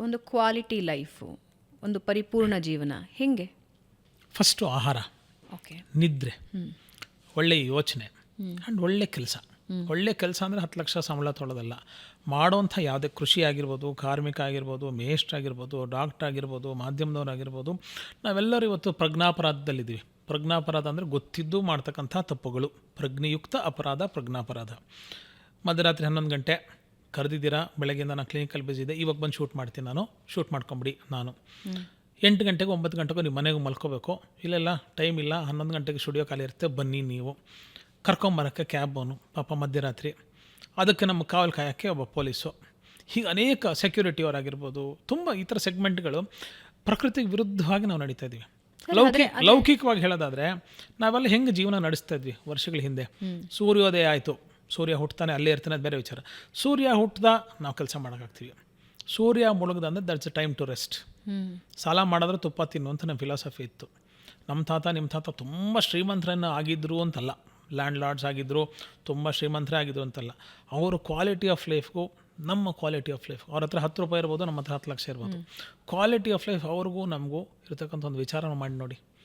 ಒಂದು quality life, ಒಂದು ಪರಿಪೂರ್ಣ ಜೀವನ ಹೇಗೆ? ಫಸ್ಟು ಆಹಾರ, ಓಕೆ, ನಿದ್ರೆ, ಒಳ್ಳೆಯ ಯೋಚನೆ ಆ್ಯಂಡ್ ಒಳ್ಳೆ ಕೆಲಸ. ಒಳ್ಳೆ ಕೆಲಸ ಅಂದರೆ 10 ಲಕ್ಷ ಸಂಬಳ ತೊಗೊಳ್ಳೋದಲ್ಲ. ಮಾಡೋವಂಥ ಯಾವುದೇ ಕೃಷಿ ಆಗಿರ್ಬೋದು, ಕಾರ್ಮಿಕ ಆಗಿರ್ಬೋದು, ಮೇಷ್ಟ್ರ್ ಆಗಿರ್ಬೋದು, ಡಾಕ್ಟ್ರ್ ಆಗಿರ್ಬೋದು, ಮಾಧ್ಯಮದವರಾಗಿರ್ಬೋದು, ನಾವೆಲ್ಲರೂ ಇವತ್ತು ಪ್ರಜ್ಞಾಪರಾಧದಲ್ಲಿದ್ದೀವಿ. ಪ್ರಜ್ಞಾಪರಾಧ ಅಂದರೆ ಗೊತ್ತಿದ್ದು ಮಾಡ್ತಕ್ಕಂಥ ತಪ್ಪುಗಳು. ಪ್ರಜ್ಞೆಯುಕ್ತ ಅಪರಾಧ ಪ್ರಜ್ಞಾಪರಾಧ. ಮಧ್ಯರಾತ್ರಿ 11 ಗಂಟೆ ಕರೆದಿದ್ದೀರಾ, ಬೆಳಗ್ಗೆಯಿಂದ ನಾನು ಕ್ಲಿನಿಕಲ್ಲಿ ಬಿಸಿದೆ, ಇವಾಗ ಬಂದು ಶೂಟ್ ಮಾಡ್ತೀನಿ, ನಾನು ಶೂಟ್ ಮಾಡ್ಕೊಂಬಿಡಿ. ನಾನು 8 ಗಂಟೆಗೂ 9 ಗಂಟೆಗೂ ನಿಮ್ಮ ಮನೆಗೆ ಮಲ್ಕೋಬೇಕು, ಇಲ್ಲೆಲ್ಲ ಟೈಮ್ ಇಲ್ಲ, 11 ಗಂಟೆಗೆ ಸ್ಟುಡಿಯೋ ಖಾಲಿ ಇರುತ್ತೆ, ಬನ್ನಿ ನೀವು. ಕರ್ಕೊಂಬರೋಕ್ಕೆ ಕ್ಯಾಬನು ಪಾಪ ಮಧ್ಯರಾತ್ರಿ, ಅದಕ್ಕೆ ನಮ್ಮ ಕಾವಲು ಕಾಯೋಕ್ಕೆ ಒಬ್ಬ ಪೊಲೀಸು. ಹೀಗೆ ಅನೇಕ ಸೆಕ್ಯೂರಿಟಿಯವರಾಗಿರ್ಬೋದು, ತುಂಬ ಈ ಥರ ಸೆಗ್ಮೆಂಟ್ಗಳು ಪ್ರಕೃತಿಗೆ ವಿರುದ್ಧವಾಗಿ ನಾವು ನಡೀತಾ ಇದ್ದೀವಿ. ಲೌಕಿಕವಾಗಿ ಹೇಳೋದಾದರೆ ನಾವೆಲ್ಲ ಹೆಂಗೆ ಜೀವನ ನಡೆಸ್ತಾ ಇದ್ವಿ ವರ್ಷಗಳ ಹಿಂದೆ. ಸೂರ್ಯೋದಯ ಆಯಿತು, ಸೂರ್ಯ ಹುಟ್ಟತಾನೆ, ಅಲ್ಲೇ ಇರ್ತಾನೆ, ಅದು ಬೇರೆ ವಿಚಾರ. ಸೂರ್ಯ ಹುಟ್ಟದ ನಾವು ಕೆಲಸ ಮಾಡೋಕ್ಕಾಗ್ತೀವಿ. ಸೂರ್ಯ ಮುಳುಗ್ದ ಅಂದರೆ that's a time to rest. ಸಾಲ ಮಾಡಿದ್ರೆ ತುಪ್ಪ ತಿನ್ನು ಅಂತ ನಮ್ಮ ಫಿಲಾಸಫಿ ಇತ್ತು. ನಮ್ಮ ತಾತ ನಿಮ್ಮ ತಾತ ತುಂಬ ಶ್ರೀಮಂತರನ್ನು ಆಗಿದ್ದರು ಅಂತಲ್ಲ, ಲ್ಯಾಂಡ್ ಲಾರ್ಡ್ಸ್ ಆಗಿದ್ದರು, ತುಂಬ ಶ್ರೀಮಂತರೇ ಆಗಿದ್ರು ಅಂತಲ್ಲ. ಅವರು ಕ್ವಾಲಿಟಿ ಆಫ್ ಲೈಫ್ಗೂ ನಮ್ಮ ಕ್ವಾಲಿಟಿ ಆಫ್ ಲೈಫ್, ಅವ್ರ ಹತ್ರ 10 ರೂಪಾಯಿ ಇರ್ಬೋದು, ನಮ್ಮ ಹತ್ರ 10 ಲಕ್ಷ ಇರ್ಬೋದು. ಕ್ವಾಲಿಟಿ ಆಫ್ ಲೈಫ್ ಅವ್ರಿಗೂ ನಮಗೂ ಇರತಕ್ಕಂಥ ಒಂದು ವಿಚಾರನ ಮಾಡಿ ನೋಡಿ.